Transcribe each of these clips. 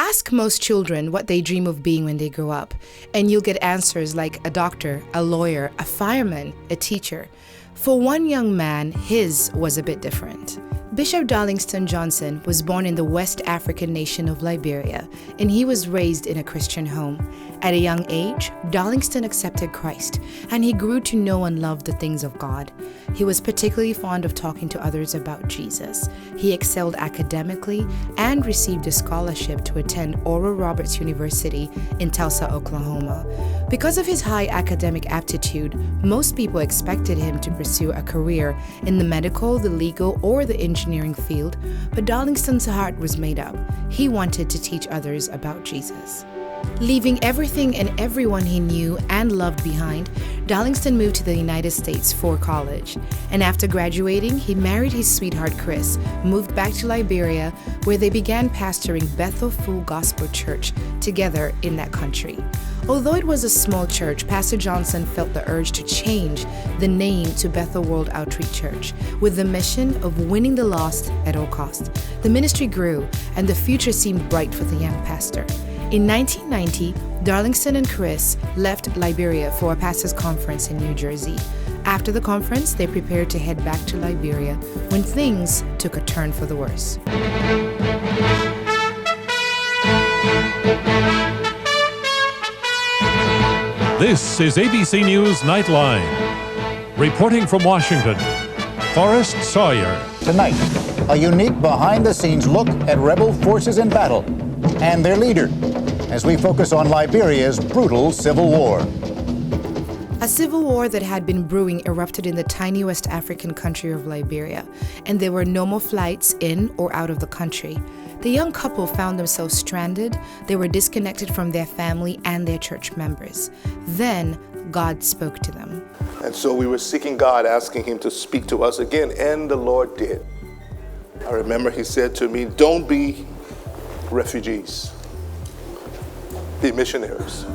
Ask most children what they dream of being when they grow up, and you'll get answers like a doctor, a lawyer, a fireman, a teacher. For one young man, his was a bit different. Bishop Darlingston Johnson was born in the West African nation of Liberia, and he was raised in a Christian home. At a young age, Darlingston accepted Christ, and he grew to know and love the things of God. He was particularly fond of talking to others about Jesus. He excelled academically and received a scholarship to attend Oral Roberts University in Tulsa, Oklahoma. Because of his high academic aptitude, most people expected him to pursue a career in the medical, the legal, or the engineering field, but Darlingston's heart was made up. He wanted to teach others about Jesus. Leaving everything and everyone he knew and loved behind, Darlingston moved to the United States for college. And after graduating, he married his sweetheart Chris, moved back to Liberia, where they began pastoring Bethel Full Gospel Church together in that country. Although it was a small church, Pastor Johnson felt the urge to change the name to Bethel World Outreach Church with the mission of winning the lost at all costs. The ministry grew, and the future seemed bright for the young pastor. In 1990, Darlingston and Chris left Liberia for a pastors' conference in New Jersey. After the conference, they prepared to head back to Liberia when things took a turn for the worse. This is ABC News Nightline. Reporting from Washington, Forrest Sawyer. Tonight, a unique behind-the-scenes look at rebel forces in battle and their leader, as we focus on Liberia's brutal civil war. A civil war that had been brewing erupted in the tiny West African country of Liberia, and there were no more flights in or out of the country. The young couple found themselves stranded. They were disconnected from their family and their church members. Then God spoke to them. And so we were seeking God, asking him to speak to us again, and the Lord did. I remember he said to me, "Don't be refugees, be missionaries."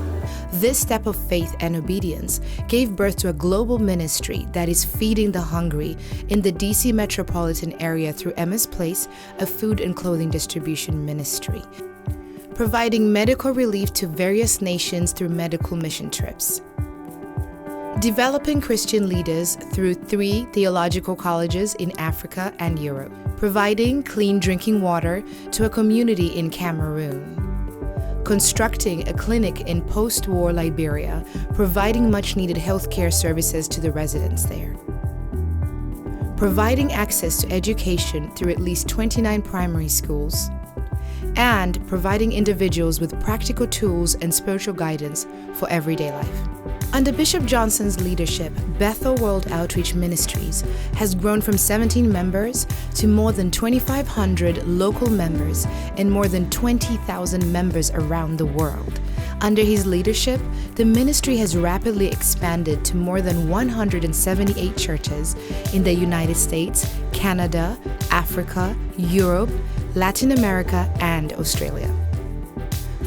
This step of faith and obedience gave birth to a global ministry that is feeding the hungry in the DC metropolitan area through Emma's Place, a food and clothing distribution ministry, providing medical relief to various nations through medical mission trips, developing Christian leaders through 3 theological colleges in Africa and Europe, providing clean drinking water to a community in Cameroon, constructing a clinic in post-war Liberia, providing much-needed healthcare services to the residents there, providing access to education through at least 29 primary schools, and providing individuals with practical tools and spiritual guidance for everyday life. Under Bishop Johnson's leadership, Bethel World Outreach Ministries has grown from 17 members to more than 2,500 local members and more than 20,000 members around the world. Under his leadership, the ministry has rapidly expanded to more than 178 churches in the United States, Canada, Africa, Europe, Latin America, and Australia.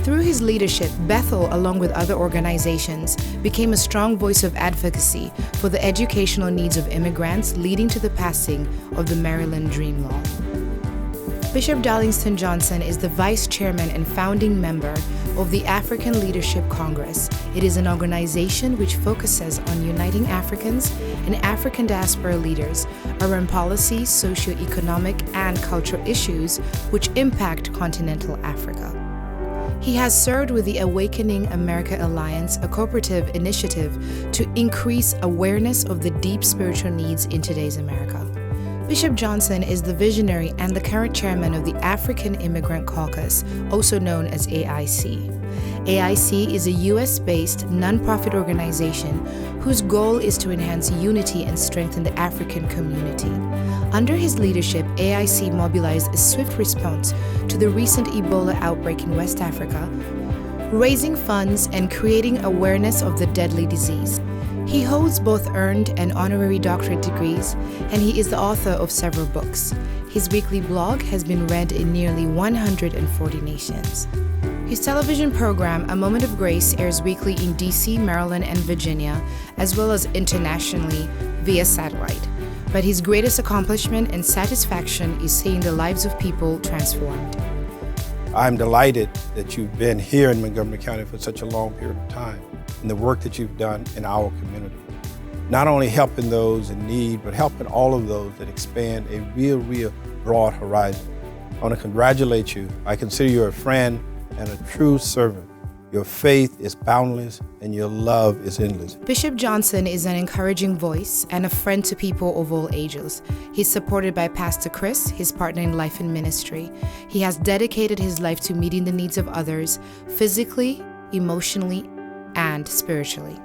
Through his leadership, Bethel, along with other organizations, became a strong voice of advocacy for the educational needs of immigrants, leading to the passing of the Maryland Dream Law. Bishop Darlingston Johnson is the vice chairman and founding member of the African Leadership Congress. It is an organization which focuses on uniting Africans and African diaspora leaders around policy, socio-economic, and cultural issues which impact continental Africa. He has served with the Awakening America Alliance, a cooperative initiative to increase awareness of the deep spiritual needs in today's America. Bishop Johnson is the visionary and the current chairman of the African Immigrant Caucus, also known as AIC. AIC is a US-based nonprofit organization whose goal is to enhance unity and strengthen the African community. Under his leadership, AIC mobilized a swift response to the recent Ebola outbreak in West Africa, raising funds and creating awareness of the deadly disease. He holds both earned and honorary doctorate degrees, and he is the author of several books. His weekly blog has been read in nearly 140 nations. His television program, A Moment of Grace, airs weekly in DC, Maryland, and Virginia, as well as internationally via satellite. But his greatest accomplishment and satisfaction is seeing the lives of people transformed. I'm delighted that you've been here in Montgomery County for such a long period of time and the work that you've done in our community. Not only helping those in need, but helping all of those that expand a real broad horizon. I want to congratulate you. I consider you a friend and a true servant. Your faith is boundless and your love is endless. Bishop Johnson is an encouraging voice and a friend to people of all ages. He's supported by Pastor Chris, his partner in life and ministry. He has dedicated his life to meeting the needs of others physically, emotionally, and spiritually.